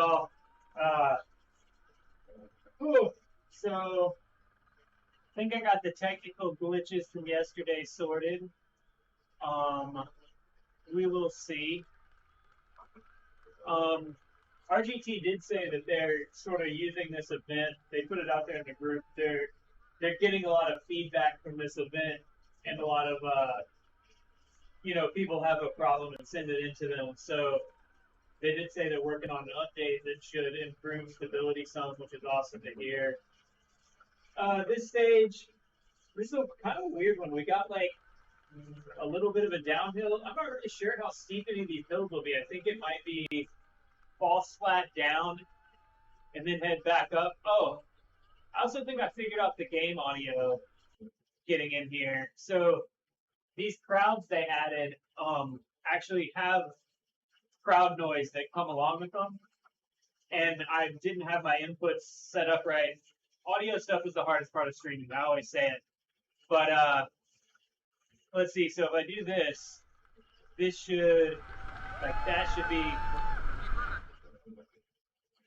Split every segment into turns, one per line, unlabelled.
y'all. So I think I got the technical glitches from yesterday sorted. We will see. RGT did say that they're sort of using this event. They put it out there in the group. They're getting a lot of feedback from this event, and a lot of people have a problem and send it into them. So they did say they're working on an update that should improve stability some, which is awesome to hear. This stage, this is a kind of weird one. We got like a little bit of a downhill. I'm not really sure how steep any of these hills will be. I think it might be false flat down and then head back up. Oh, I also think I figured out the game audio getting in here. So these crowds they added actually have crowd noise that come along with them. And I didn't have my inputs set up right. Audio stuff is the hardest part of streaming. I always say it. But let's see. So if I do this, this should, that should be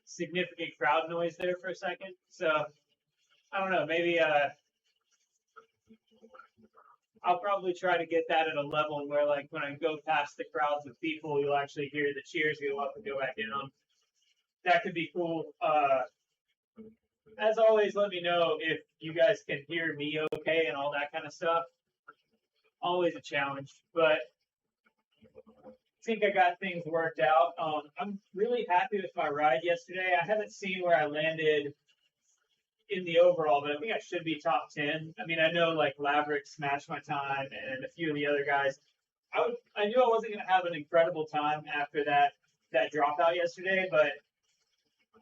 significant crowd noise there for a second. So I don't know. Maybe I'll probably try to get that at a level where, like, when I go past the crowds of people, you'll actually hear the cheers go up and go back in on. That could be cool. As always, let me know if you guys can hear me okay and all that kind of stuff. Always a challenge, but I think I got things worked out. I'm really happy with my ride yesterday. I haven't seen where I landed in the overall, but I think I should be top 10. I mean, I know like Laverick smashed my time and a few of the other guys. I knew I wasn't going to have an incredible time after that dropout yesterday, but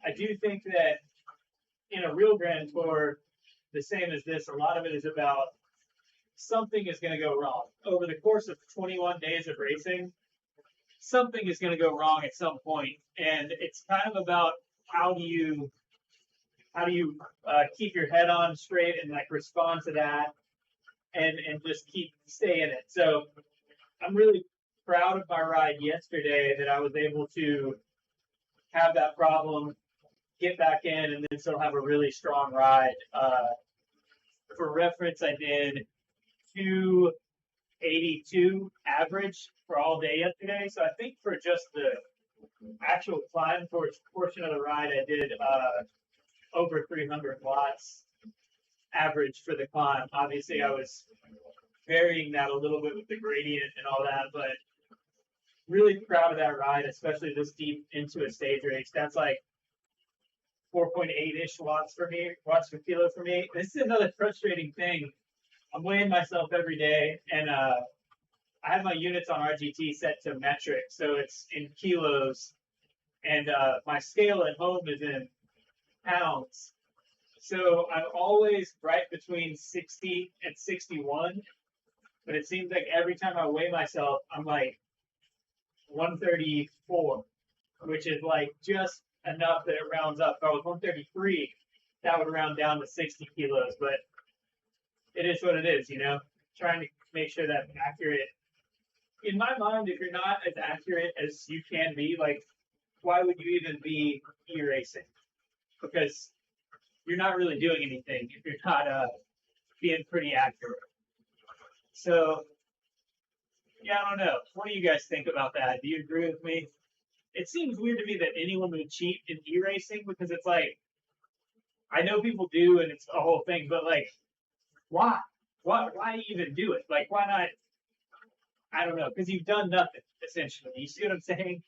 I do think that in a real Grand Tour, the same as this, a lot of it is about something is going to go wrong. Over the course of 21 days of racing, something is going to go wrong at some point, and it's kind of about how do you keep your head on straight and like respond to that, and just stay in it. So I'm really proud of my ride yesterday that I was able to have that problem, get back in, and then still have a really strong ride. For reference, I did 282 average for all day yesterday. So I think for just the actual climb portion of the ride, I did over 300 watts average for the climb. Obviously, I was varying that a little bit with the gradient and all that, but really proud of that ride, especially this deep into a stage race. That's like 4.8-ish watts per kilo for me. This is another frustrating thing. I'm weighing myself every day, and I have my units on RGT set to metric, so it's in kilos, and my scale at home is in pounds. So I'm always right between 60 and 61, but it seems like every time I weigh myself, I'm like 134, which is like just enough that it rounds up. If I was 133, that would round down to 60 kilos, but it is what it is, trying to make sure that's accurate. In my mind, if you're not as accurate as you can be, like, why would you even be e-racing? Because you're not really doing anything if you're not being pretty accurate. So, yeah, I don't know. What do you guys think about that? Do you agree with me? It seems weird to me that anyone would cheat in e-racing, because it's like, I know people do and it's a whole thing, but like, why? Why even do it? Like, why not? I don't know, because you've done nothing, essentially. You see what I'm saying?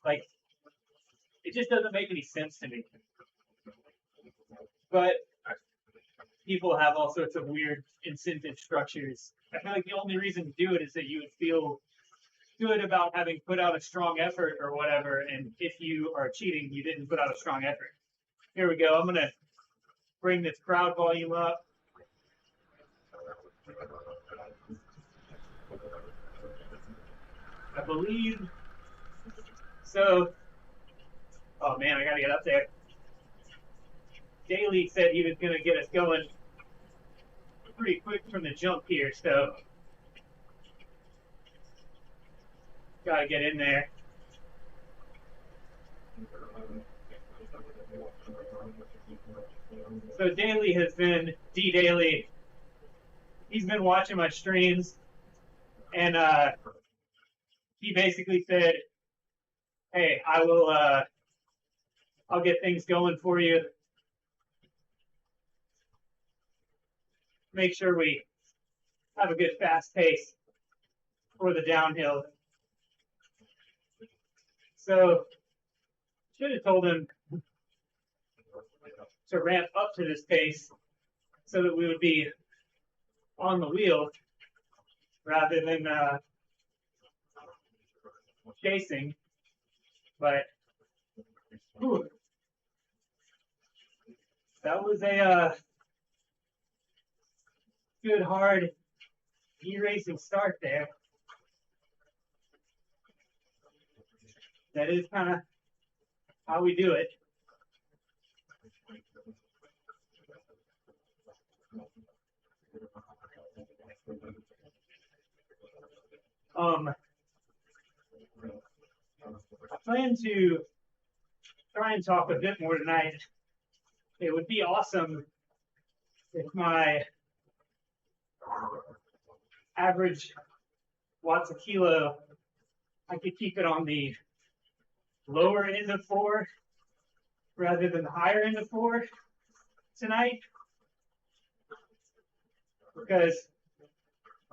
Like, it just doesn't make any sense to me. But people have all sorts of weird incentive structures. I feel like the only reason to do it is that you would feel good about having put out a strong effort or whatever, and if you are cheating, you didn't put out a strong effort. Here we go. I'm going to bring this crowd volume up. I believe so. Oh man, I gotta get up there. Daly said he was gonna get us going pretty quick from the jump here, so gotta get in there. So Daly has been, D Daly, he's been watching my streams, and he basically said, hey, I'll get things going for you. Make sure we have a good fast pace for the downhill. So should have told him to ramp up to this pace so that we would be on the wheel rather than chasing. But whew, that was a good hard e-racing start there. That is kind of how we do it. I plan to try and talk a bit more tonight. It would be awesome if my average watts a kilo, I could keep it on the lower end of 4 rather than the higher end of 4 tonight, because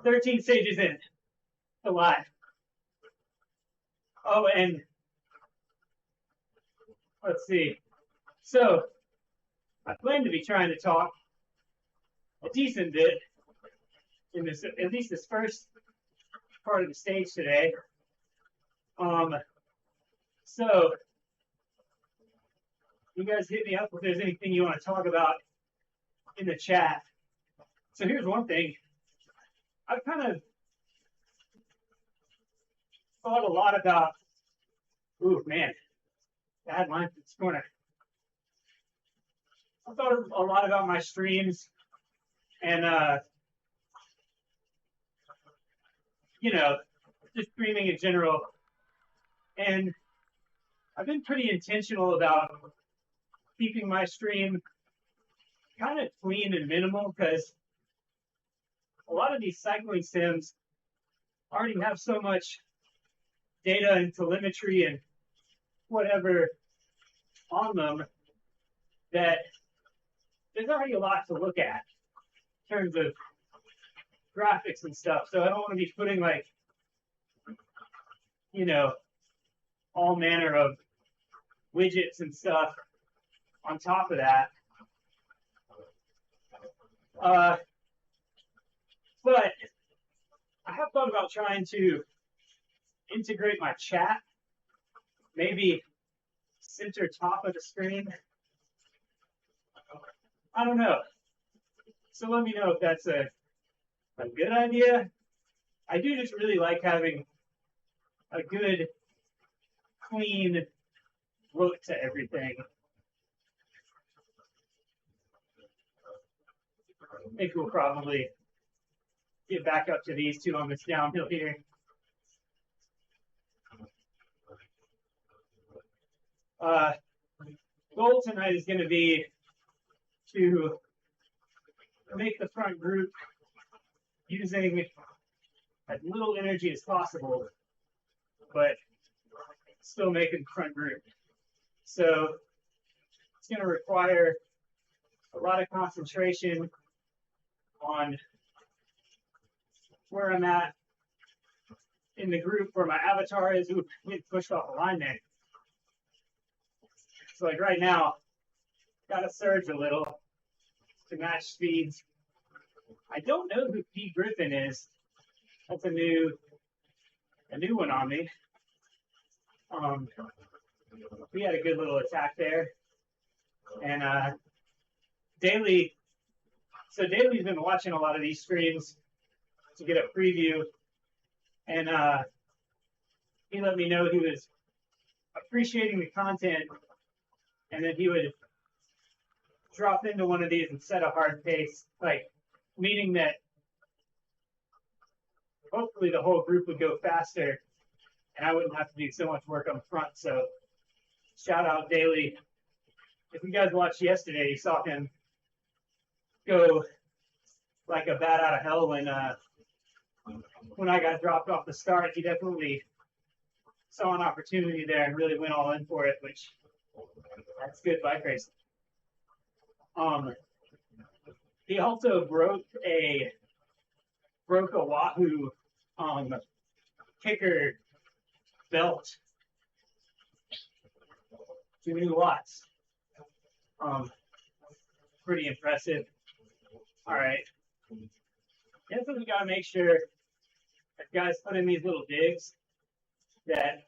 13 stages in, a lot. Oh, and let's see. So I plan to be trying to talk a decent bit in this, at least this first part of the stage today. So you guys hit me up if there's anything you want to talk about in the chat. So here's one thing. I've kind of thought a lot about, ooh, man, bad line for this corner. I thought a lot about my streams and, you know, just streaming in general. And I've been pretty intentional about keeping my stream kind of clean and minimal, because a lot of these cycling sims already have so much data and telemetry and whatever on them that there's already a lot to look at in terms of graphics and stuff. So I don't want to be putting, like, you know, all manner of widgets and stuff on top of that. But I have thought about trying to integrate my chat, maybe center top of the screen. I don't know. So let me know if that's a good idea. I do just really like having a good, clean look to everything. I think we'll probably get back up to these two on this downhill here. Goal tonight is going to be to make the front group using as little energy as possible, but still making front group. So it's going to require a lot of concentration on where I'm at in the group, where my avatar is. Ooh, I'm getting pushed off the line there. So like right now, got to surge a little to match speeds. I don't know who P. Griffin is. That's a new one on me. We had a good little attack there. And Daly, so Daly's been watching a lot of these streams to get a preview. And he let me know he was appreciating the content, and then he would drop into one of these and set a hard pace, like, meaning that hopefully the whole group would go faster and I wouldn't have to do so much work on the front. So shout out Daly if you guys watched yesterday, you saw him go like a bat out of hell when I got dropped off the start. He definitely saw an opportunity there and really went all in for it, which that's good bike racing. He also broke a Wahoo kicker belt, 2 new watts. Pretty impressive. All right. Definitely got to make sure that guys put in these little digs that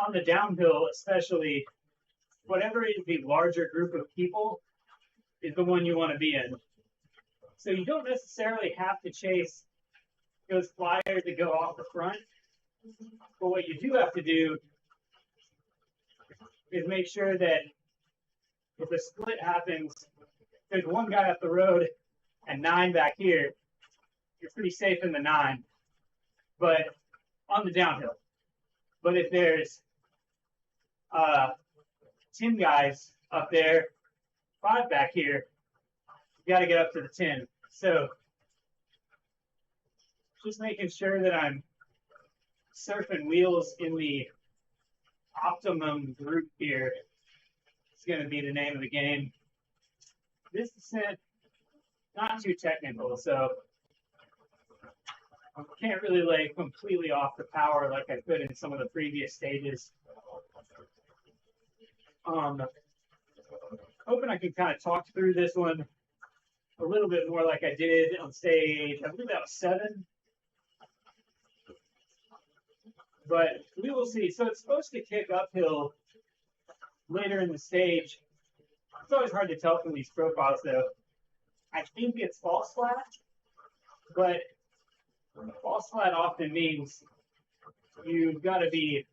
on the downhill, especially, whatever is the larger group of people is the one you want to be in. So you don't necessarily have to chase those flyers that go off the front. But what you do have to do is make sure that if a split happens, there's one guy up the road and 9 back here, you're pretty safe in the 9, but on the downhill. But if there's 10 guys up there, 5 back here, you got to get up to the 10. So just making sure that I'm surfing wheels in the optimum group here is going to be the name of the game. This descent, not too technical, so I can't really lay completely off the power like I could in some of the previous stages. Hoping I can kind of talk through this one a little bit more like I did on stage. I believe that was 7. But we will see. So it's supposed to kick uphill later in the stage. It's always hard to tell from these profiles, though. I think it's false flat, but false flat often means you've got to be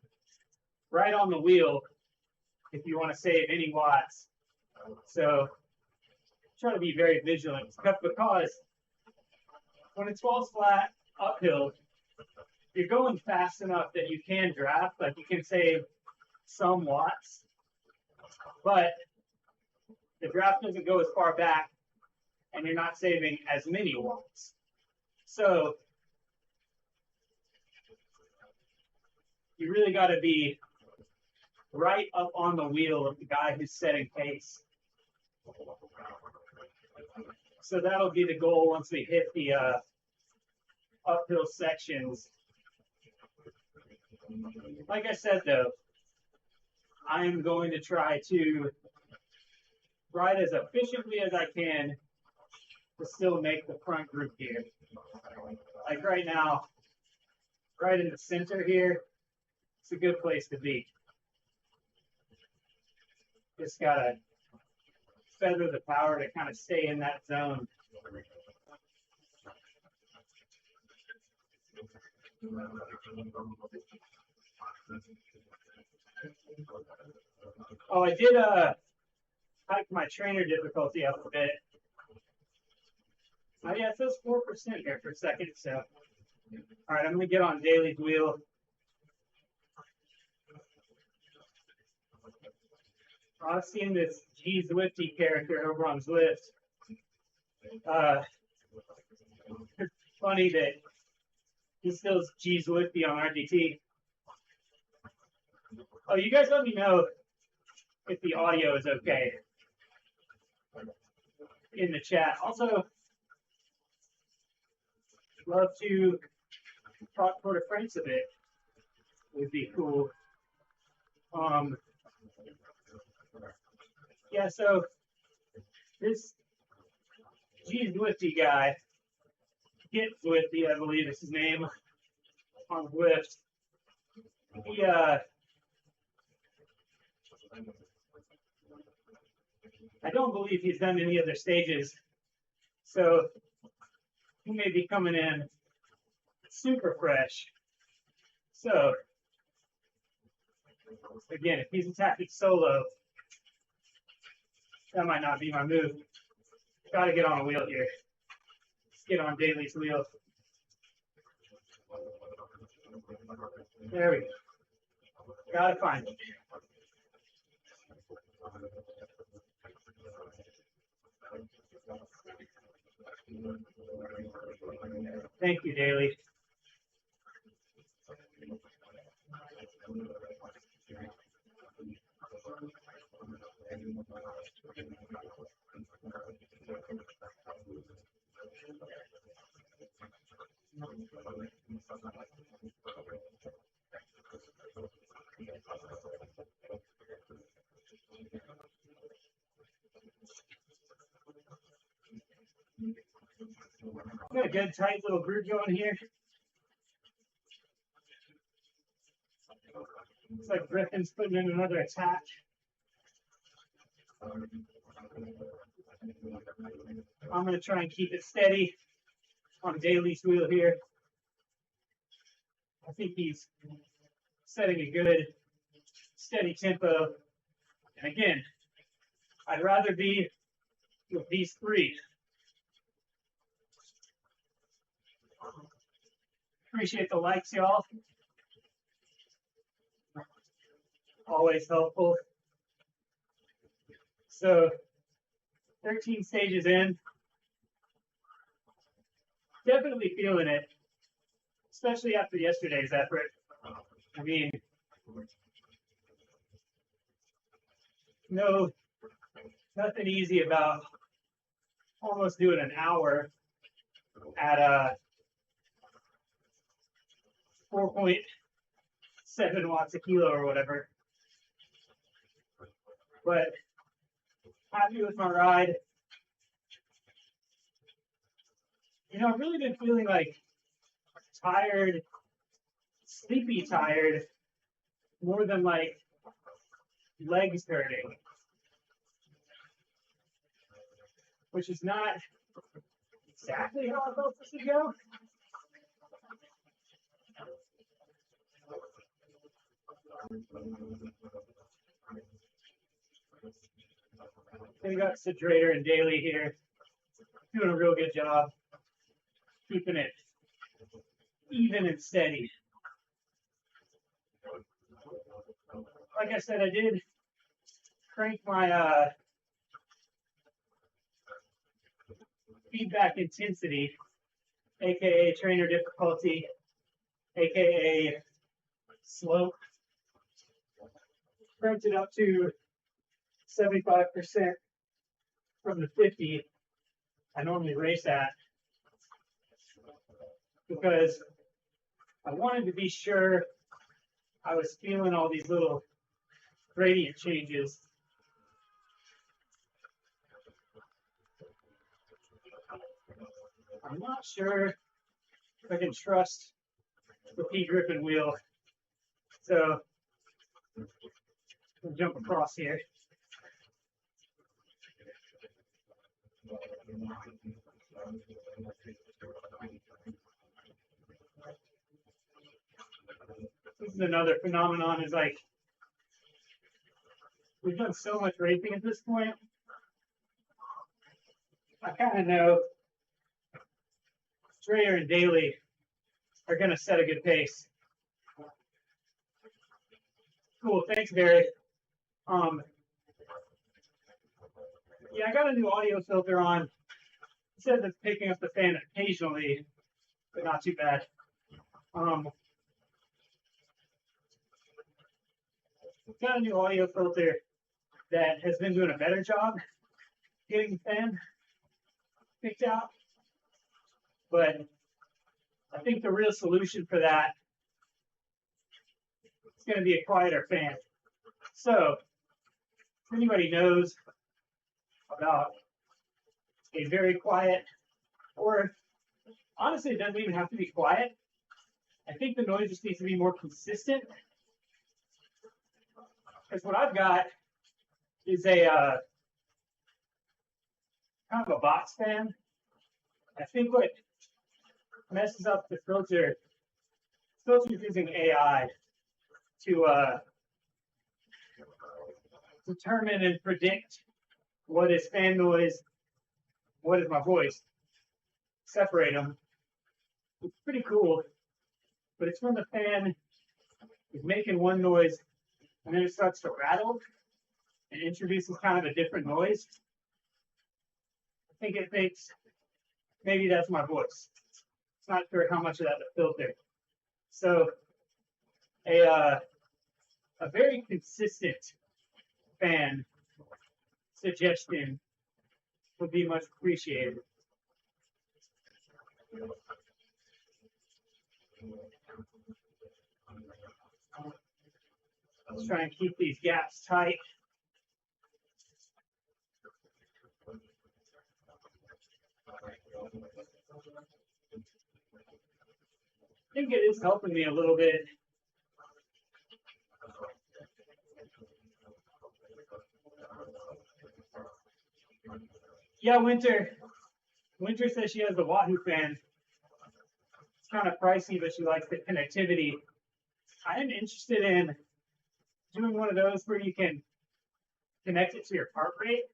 right on the wheel if you want to save any watts. So try to be very vigilant because when it's false flat uphill, you're going fast enough that you can draft, like you can save some watts, but the draft doesn't go as far back and you're not saving as many watts. So you really got to be right up on the wheel of the guy who's setting pace. So that'll be the goal once we hit the uphill sections. Like I said, though, I'm going to try to ride as efficiently as I can to still make the front group here. Like right now, right in the center here, it's a good place to be. Just gotta feather the power to kind of stay in that zone. Oh, I did hike my trainer difficulty up a bit. Oh yeah, it says 4% here for a second, so. All right, I'm gonna get on Daly's wheel. I've seen this G Zwifty character over on Zwift. It's funny that he still G Zwifty on RGT. Oh, you guys let me know if the audio is okay in the chat. Also, love to talk Tour de France a bit. Would be cool. Yeah, so this G Zwifty guy, Get Zwifty, I believe is his name on Zwift. He I don't believe he's done any other stages, so he may be coming in super fresh. So again, if he's attacking solo, that might not be my move. Got to get on a wheel here. Let's get on Daly's wheel. There we go. Got to find it. Thank you, Daly. Got a good tight little group going here. Looks like Griffin's putting in another attack. I'm going to try and keep it steady on Daly's wheel here. I think he's setting a good, steady tempo. And again, I'd rather be with these three. Appreciate the likes, y'all. Always helpful. So, 13 stages in. Definitely feeling it, especially after yesterday's effort. I mean, nothing easy about almost doing an hour at 4.7 watts a kilo or whatever. But happy with my ride. You know, I've really been feeling like tired, sleepy tired, more than like legs hurting, which is not exactly how I felt this to go. We got Cidrator and Daly here, doing a real good job keeping it even and steady. Like I said, I did crank my feedback intensity, aka trainer difficulty, aka slope. Cranked it up to 75% from the 50 I normally race at, because I wanted to be sure I was feeling all these little gradient changes. I'm not sure if I can trust the P Griffin wheel, so I'll jump across here. This is another phenomenon, is like, we've done so much racing at this point. I kind of know Strayer and Daly are going to set a good pace. Cool, thanks, Barry. Yeah, I got a new audio filter on. It says it's picking up the fan occasionally, but not too bad. Got a new audio filter that has been doing a better job getting the fan picked out. But I think the real solution for that is going to be a quieter fan. So, if anybody knows about a very quiet, or honestly, it doesn't even have to be quiet. I think the noise just needs to be more consistent. Because what I've got is a kind of a box fan. I think what messes up the filter is using AI to determine and predict what is fan noise, what is my voice, separate them. It's pretty cool, but it's when the fan is making one noise and then it starts to rattle and introduces kind of a different noise. I think it thinks maybe that's my voice. Not sure how much of that to filter. So a very consistent fan suggestion would be much appreciated. Let's try and keep these gaps tight. I think it is helping me a little bit. Yeah, Winter says she has the Wahoo fan. It's kind of pricey, but she likes the connectivity. I am interested in doing one of those where you can connect it to your heart rate.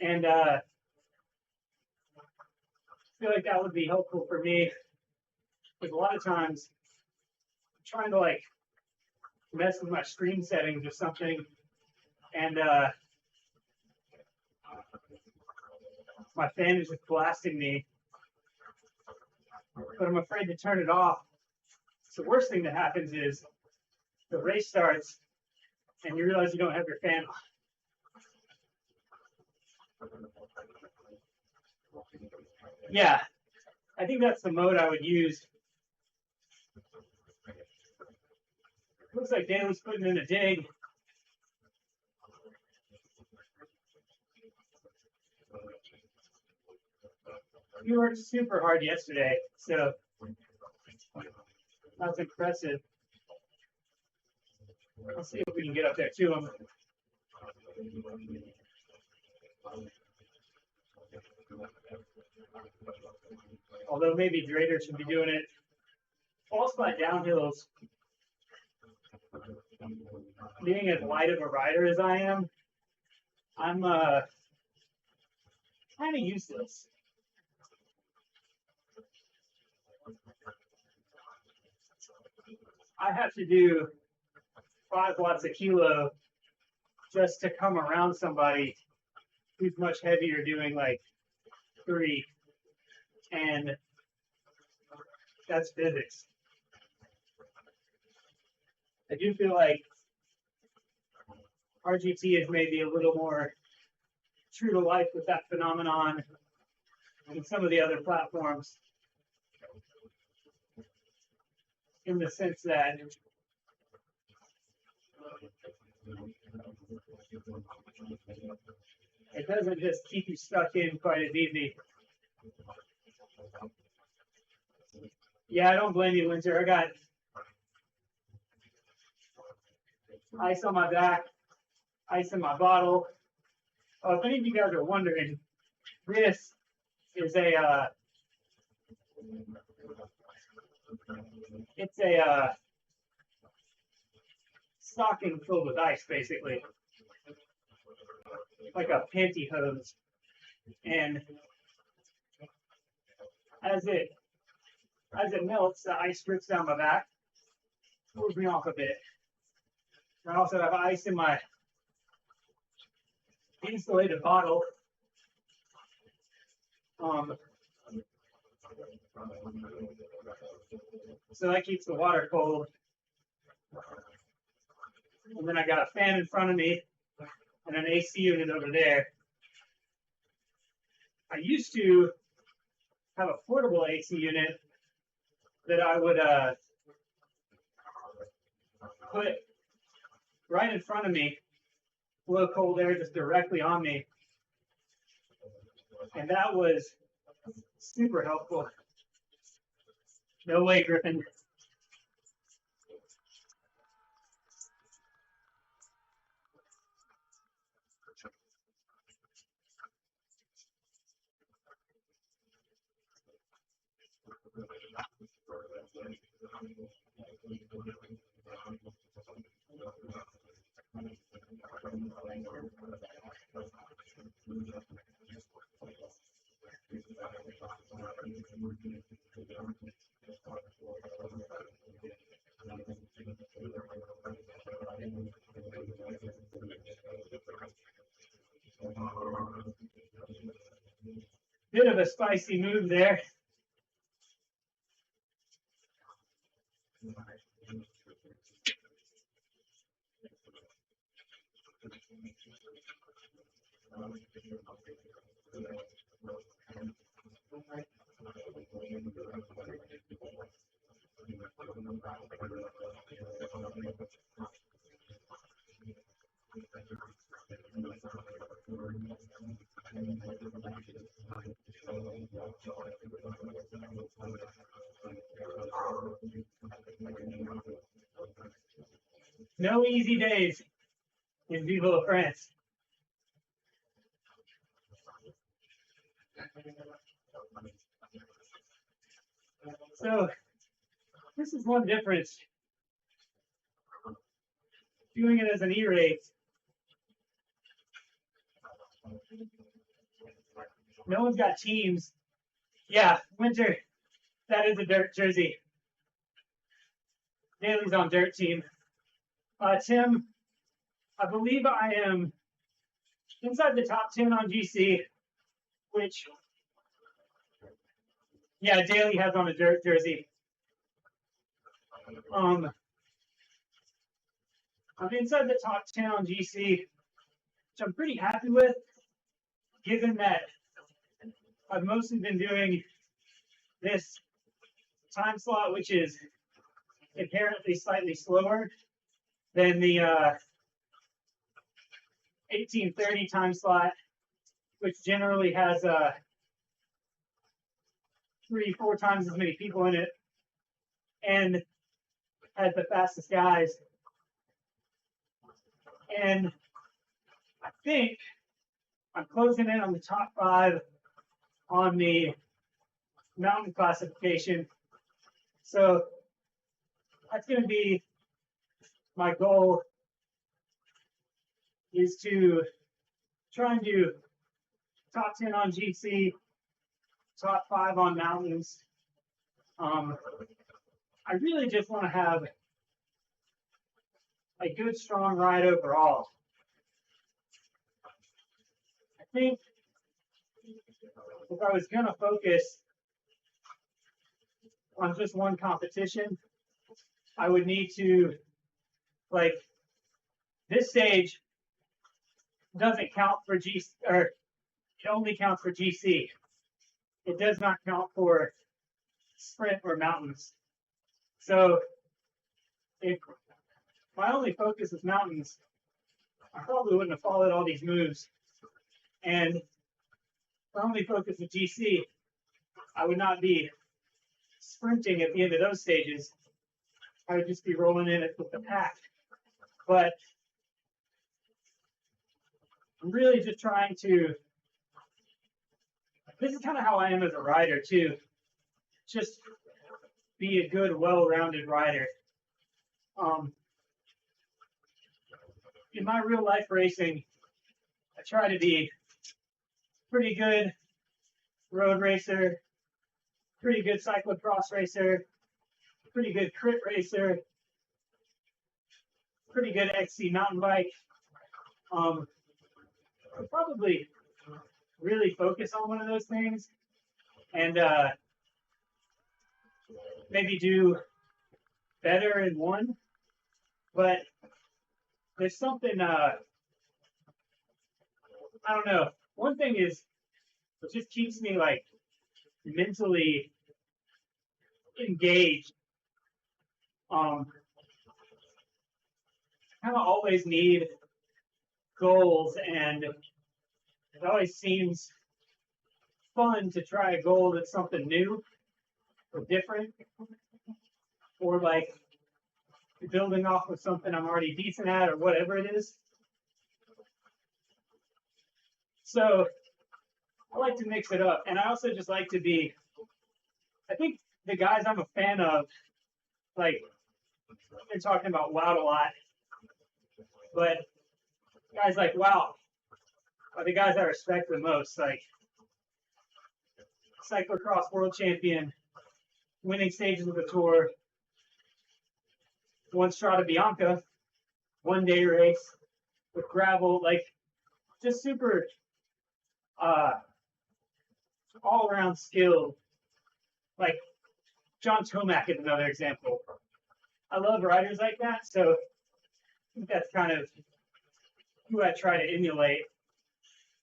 And I feel like that would be helpful for me. Because a lot of times I'm trying to like mess with my stream settings or something. And my fan is just blasting me. But I'm afraid to turn it off. So the worst thing that happens is the race starts and you realize you don't have your fan on. Yeah, I think that's the mode I would use. Looks like Daly's putting in a dig. You worked super hard yesterday, so that's impressive. Let's see if we can get up there to him. Although maybe Drader should be doing it. False spot downhills, being as light of a rider as I am, I'm kind of useless. I have to do 5 watts a kilo just to come around somebody who's much heavier doing like 3. And that's physics. I do feel like RGT is maybe a little more true to life with that phenomenon than some of the other platforms, in the sense that it doesn't just keep you stuck in quite as easy. Yeah, I don't blame you, Winter. I got ice on my back, ice in my bottle. Oh, if any of you guys are wondering, this is it's a stocking filled with ice, basically, like a pantyhose. And as it melts, the ice drips down my back, cools me off a bit. I also have ice in my insulated bottle. So that keeps the water cold. And then I got a fan in front of me and an AC unit over there. I used to have a portable AC unit that I would put right in front of me, blow cold air just directly on me. And that was super helpful. No way, Griffin. Bit of a spicy move there. No easy days in Vive La France. So this is one difference. Doing it as an E-race. No one's got teams. Yeah, Winter, that is a dirt jersey. Daly's on dirt team. Tim, I believe I am inside the top 10 on GC, which, yeah, Daly has on a dirt jersey. I'm inside the top 10 on GC, which I'm pretty happy with, given that I've mostly been doing this time slot, which is inherently slightly slower than the 1830 time slot, which generally has 3-4 times as many people in it and has the fastest guys. And I think I'm closing in on the top 5 on the mountain classification. So that's going to be my goal, is to try and do top 10 on GC, top 5 on mountains. I really just want to have a good, strong ride overall. I think if I was going to focus on just one competition, I would need to, like, this stage doesn't count for GC, or it only counts for GC. It does not count for sprint or mountains. So if my only focus is mountains, I probably wouldn't have followed all these moves. And if my only focus is GC, I would not be sprinting at the end of those stages. I would just be rolling in it with the pack. But I'm really just trying to, this is kind of how I am as a rider too, just be a good, well-rounded rider. In my real life racing, I try to be pretty good road racer, pretty good cyclocross racer, pretty good crit racer, pretty good XC mountain bike. I'll probably really focus on one of those things and maybe do better in one. But there's something, I don't know. One thing is, it just keeps me like mentally engaged. Kind of always need goals, and it always seems fun to try a goal that's something new or different, or like building off of something I'm already decent at or whatever it is. So I like to mix it up, and I also just like to be, I think the guys I'm a fan of, like, they're talking about Wout a lot, but guys like Wout are the guys I respect the most. Like, cyclocross world champion, winning stages of the tour, one Strada Bianca, 1 day race with gravel, like, just super all around skilled. Like, John Tomac is another example. I love riders like that, so I think that's kind of who I try to emulate.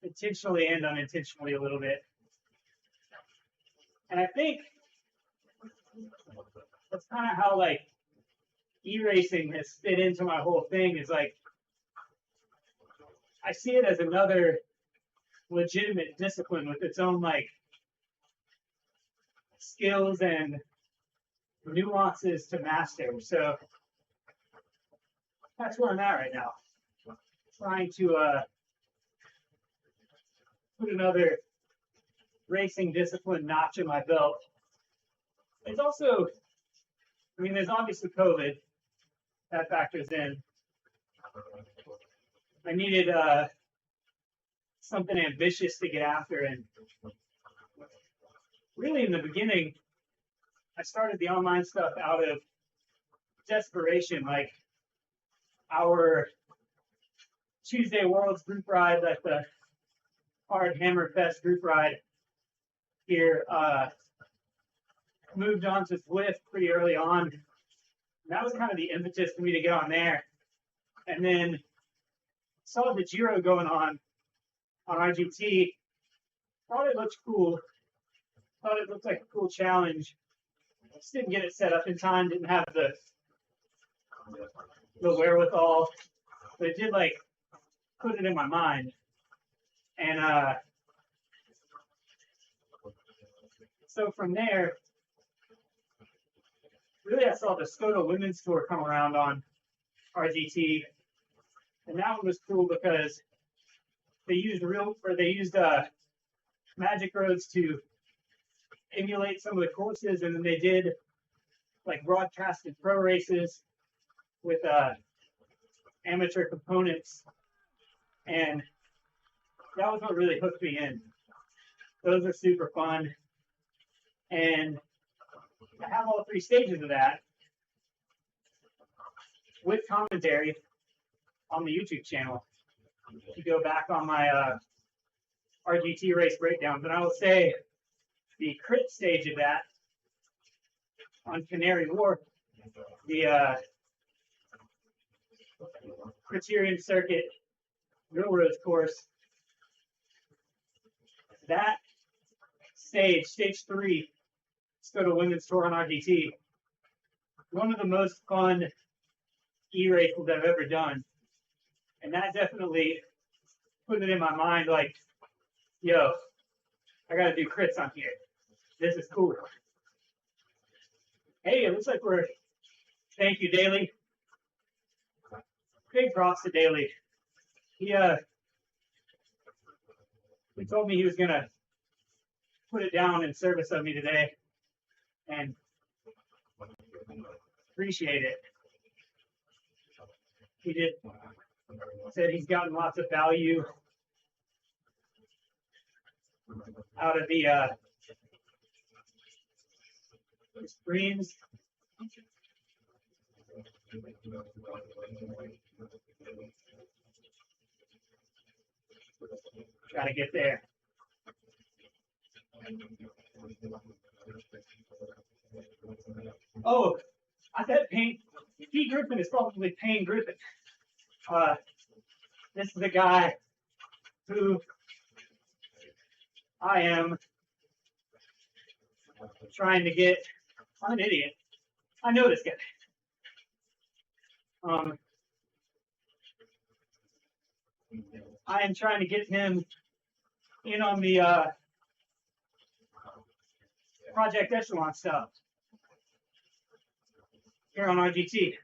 intentionally and unintentionally a little bit. And I think that's kind of how like e-racing has fit into my whole thing. Is like I see it as another legitimate discipline with its own like skills and nuances to master. So that's where I'm at right now. Trying to put another racing discipline notch in my belt. It's also, I mean, there's obviously COVID that factors in. I needed something ambitious to get after, and really in the beginning, I started the online stuff out of desperation, like our Tuesday Worlds group ride, like the Hard Hammer Fest group ride here, moved on to Zwift pretty early on. And that was kind of the impetus for me to get on there. And then saw the Giro going on RGT, thought it looked cool, thought it looked like a cool challenge. Just didn't get it set up in time, didn't have the wherewithal, but it did like put it in my mind. And so from there, really I saw the Skoda Women's Tour come around on RGT, and that one was cool because they used magic roads to emulate some of the courses, and then they did like broadcasted pro races with amateur components, and that was what really hooked me in. Those are super fun, and I have all 3 stages of that with commentary on the YouTube channel. You go back on my RGT race breakdowns, and I will say the crit stage of that on Canary Wharf, the Criterion Circuit Railroads course, that stage 3, Skoda Women's Tour on RGT, one of the most fun e-races I've ever done. And that definitely put it in my mind like, yo, I gotta do crits on here. This is cool. Hey, it looks like thank you, Daly. Big props to Daly. He told me he was gonna put it down in service of me today, and appreciate it. He said he's gotten lots of value out of the screens. Try to get there. Oh, I said Payne. P. Griffin is probably Payne Griffin. This is a guy who I am trying to get. I'm an idiot. I know this guy. I am trying to get him in on the Project Echelon stuff here on RGT.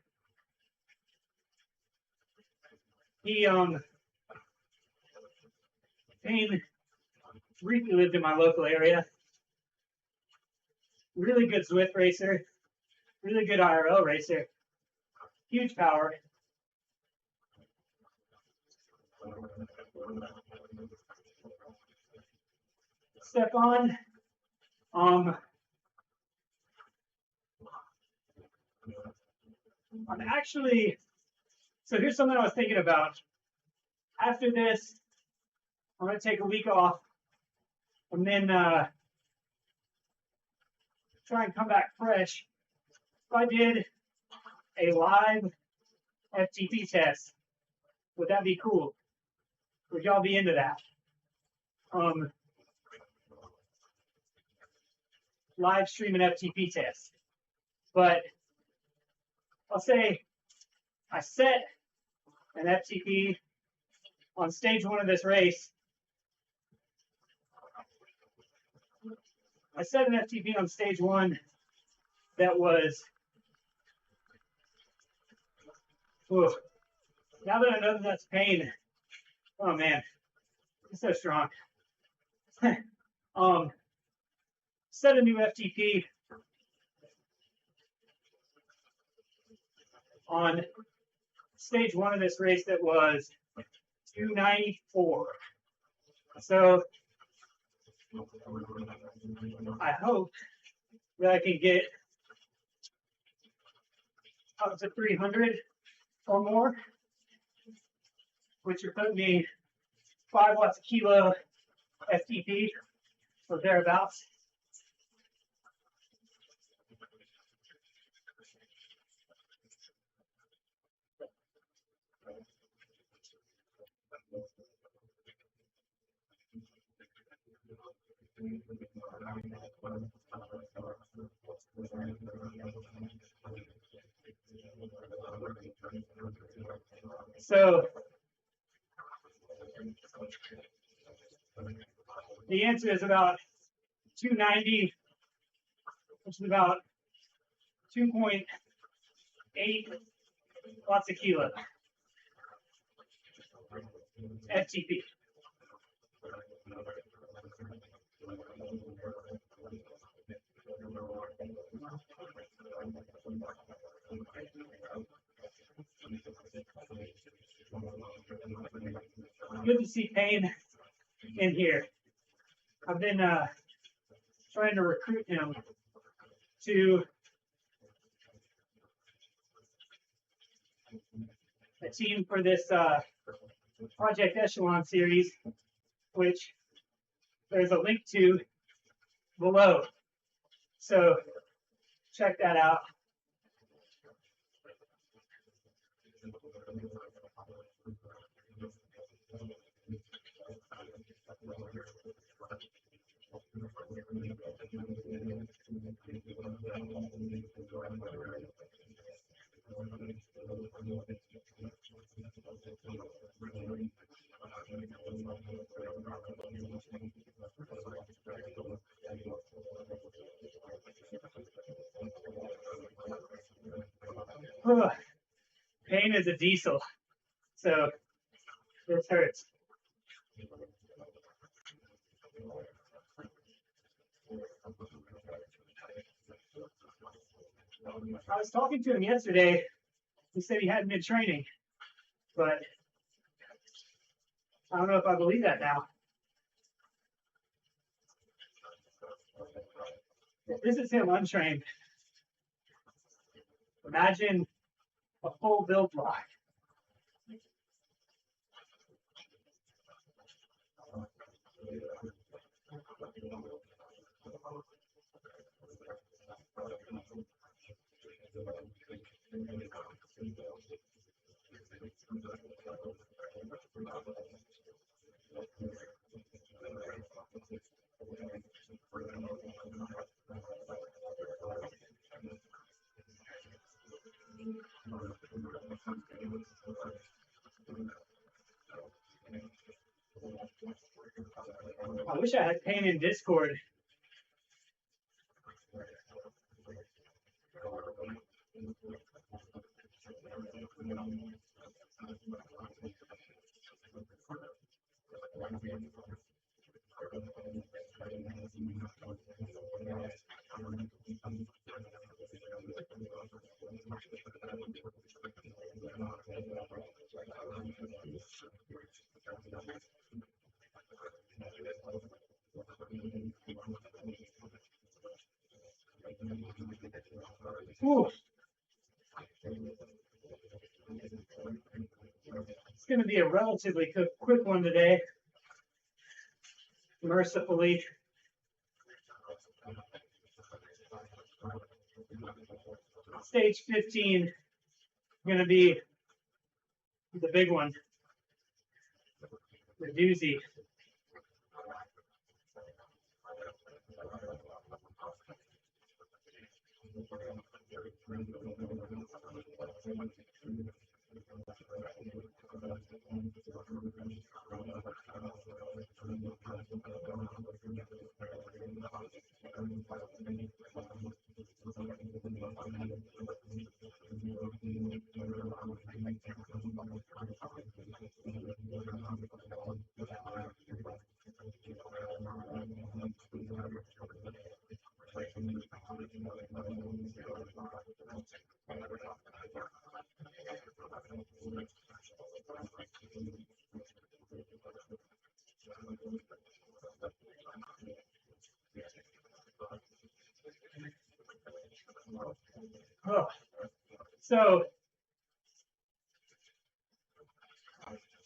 Payne briefly lived in my local area. Really good Zwift racer, really good IRL racer, huge power. Stefan, I'm actually, so here's something I was thinking about. After this, I'm going to take a week off and then try and come back fresh. If I did a live FTP test, would that be cool? Would y'all be into that? live stream an FTP test. But I'll say I set an FTP on stage 1 of this race. I set an FTP on stage 1 that was, ooh, now that I know that that's pain, oh man, it's so strong. Set a new FTP on stage 1 of this race that was 294. So I hope that I can get up to 300 or more, which would put me 5 watts a kilo FTP or thereabouts. So the answer is about 290, which is about 2.8 watts a kilo FTP. Good to see Payne in here. I've been trying to recruit him to a team for this Project Echelon series, which there's a link to below. So check that out. Pain is a diesel, so this hurts. I was talking to him yesterday. He said he hadn't been training, but I don't know if I believe that now. If this is him untrained, imagine a full build block. I wish I had Payne in Discord. Ooh. It's going to be a relatively quick one today, mercifully. Stage 15 is going to be the big one, the doozy. Oh. So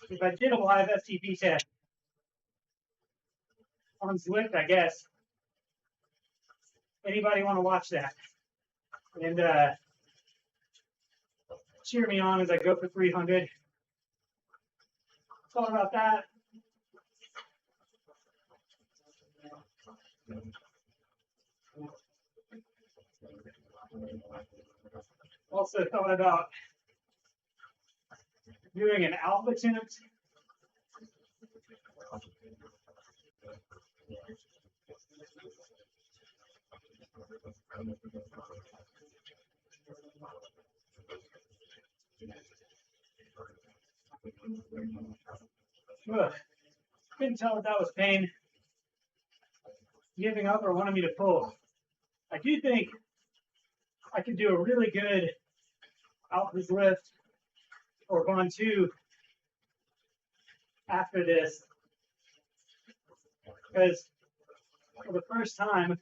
if I did a live FTP test on Zwift, I guess anybody want to watch that and cheer me on as I go for 300. Thought about that. Also thought about doing an alpha attempt. Ugh. Couldn't tell if that was pain, giving up, or wanting me to pull. I do think I could do a really good alpha lift or Vaughn 2 after this, because for the first time,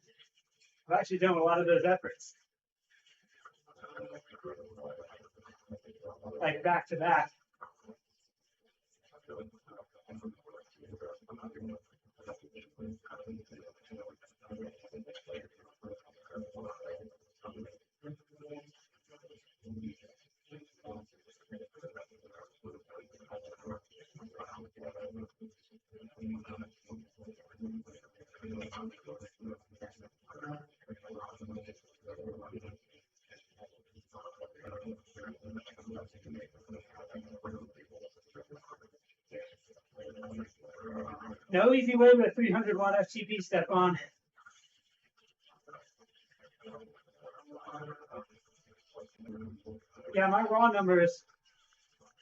I've actually done a lot of those efforts, like back to back. No easy way with a 300 watt FTP step on. Yeah, my raw numbers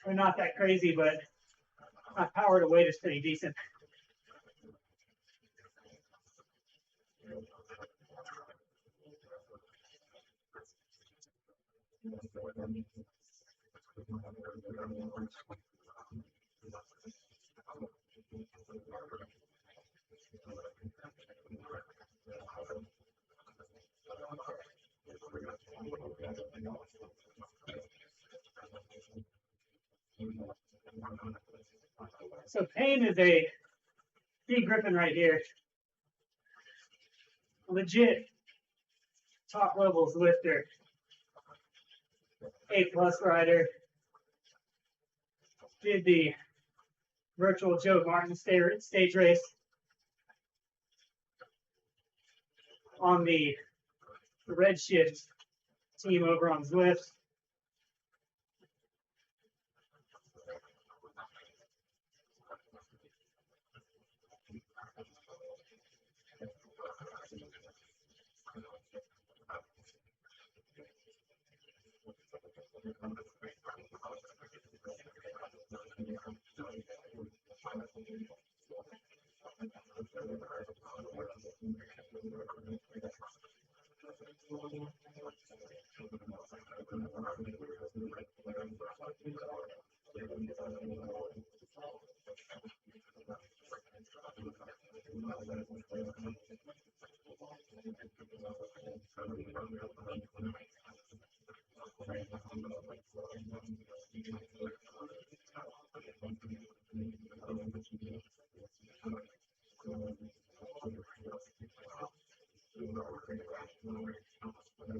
are not that crazy, but my power to weight is pretty decent. So pain is a big gripping right here. Legit top levels lifter. A+ rider. Did the virtual Joe Martin stage race on the Redshift team over on Zwift.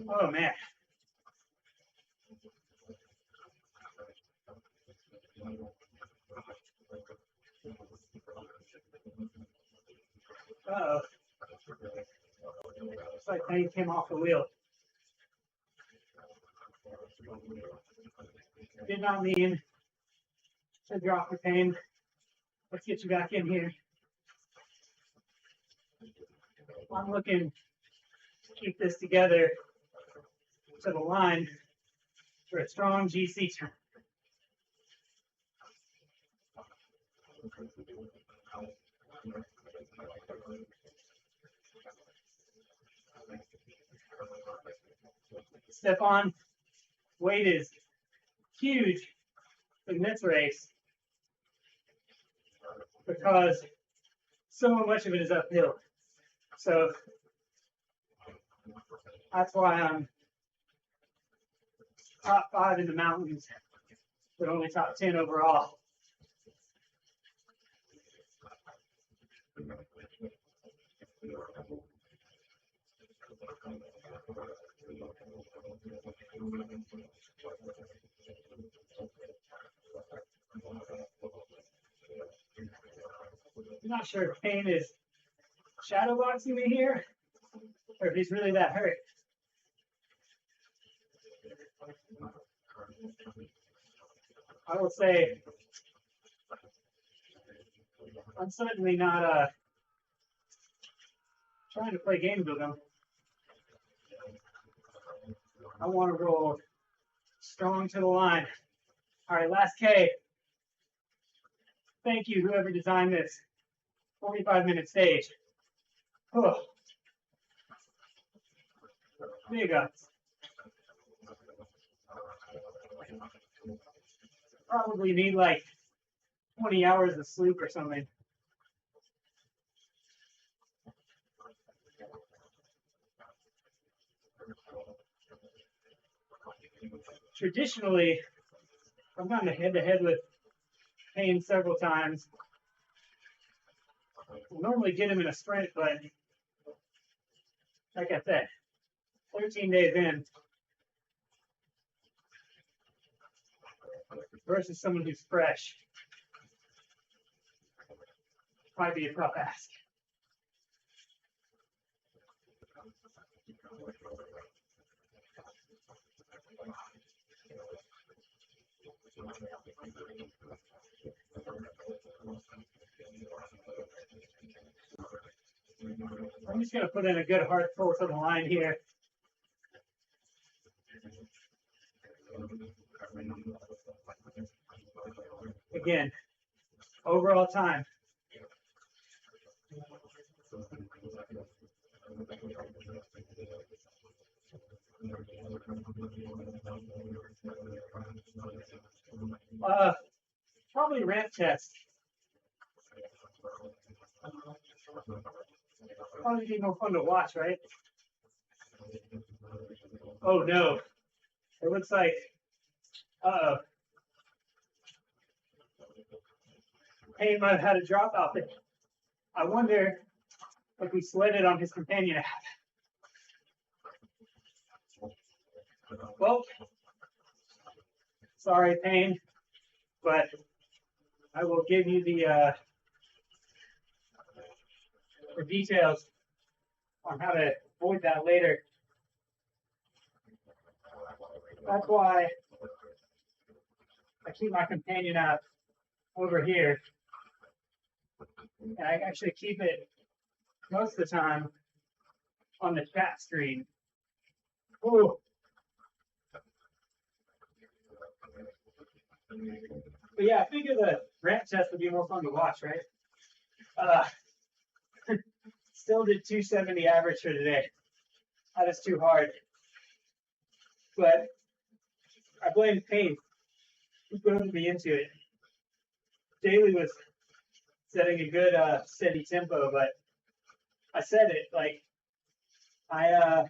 Oh man. Uh-oh. like Payne came off the wheel. Did not mean to drop the Payne. Let's get you back in here. I'm looking to keep this together to the line for a strong GC turn. Step on. Weight is huge in this race because so much of it is uphill. So that's why I'm top 5 in the mountains, but only top 10 overall. I'm not sure if Payne is shadow boxing me here or if he's really that hurt. I will say I'm certainly not trying to play games with him. I want to roll strong to the line. All right, last K. Thank you, whoever designed this 45-minute stage. Oh. Big ups. Probably need like 20 hours of sleep or something. Traditionally, I've gone head-to-head with Payne several times. We'll normally get him in a sprint, but like I said, 13 days in versus someone who's fresh might be a tough ask. I'm just going to put in a good hard pull to the line here. Again, overall time. Probably ramp test. Probably be more fun to watch, right? Oh no. It looks like, Payne might have had a drop out there. I wonder if we slid it on his companion app. Well, sorry, Payne, but I will give you the details on how to avoid that later. That's why I keep my companion app over here. And I actually keep it most of the time on the chat screen. Ooh. But yeah, I figure the ramp test would be more fun to watch, right? Still did 270 average for today. That is too hard. But I blame Payne. He put me into it. Daly was setting a good steady tempo, but I said it like I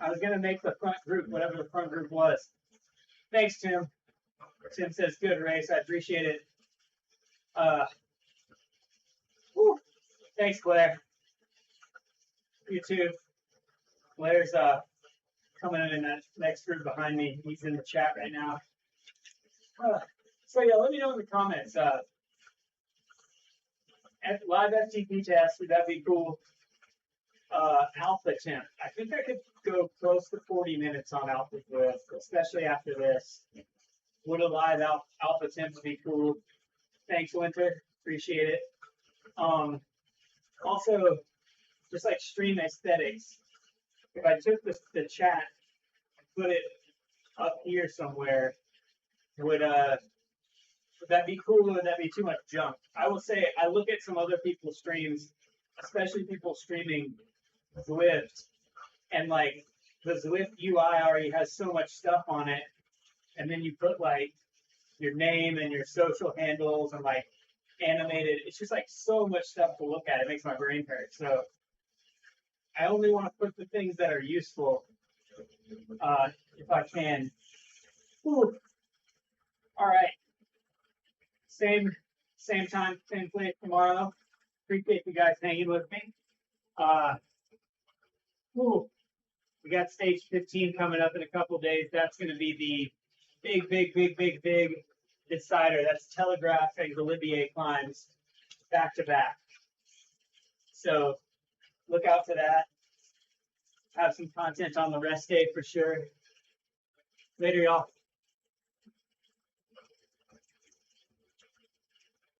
was gonna make the front group, whatever the front group was. Thanks, Tim. Tim says good race. I appreciate it. Whew. Thanks, Claire. You too. Claire's coming in that next group behind me. He's in the chat right now. So yeah, let me know in the comments. Live FTP test, would that be cool? alpha temp. I think I could go close to 40 minutes on alpha Zwift, especially after this. Would a live alpha temp be cool? Thanks, Winter. Appreciate it. Also, just like stream aesthetics. If I took the chat and put it up here somewhere, would that be cool or would that be too much junk? I will say I look at some other people's streams, especially people streaming Zwift, and like the Zwift UI already has so much stuff on it, and then you put like your name and your social handles and like animated. It's just like so much stuff to look at. It makes my brain hurt. So I only want to put the things that are useful, if I can. Whew. All right. Same time, same place tomorrow. Appreciate you guys hanging with me. We got stage 15 coming up in a couple days. That's going to be the big decider. That's telegraphing the Libier climbs back to back. So look out for that. Have some content on the rest day for sure. Later, y'all.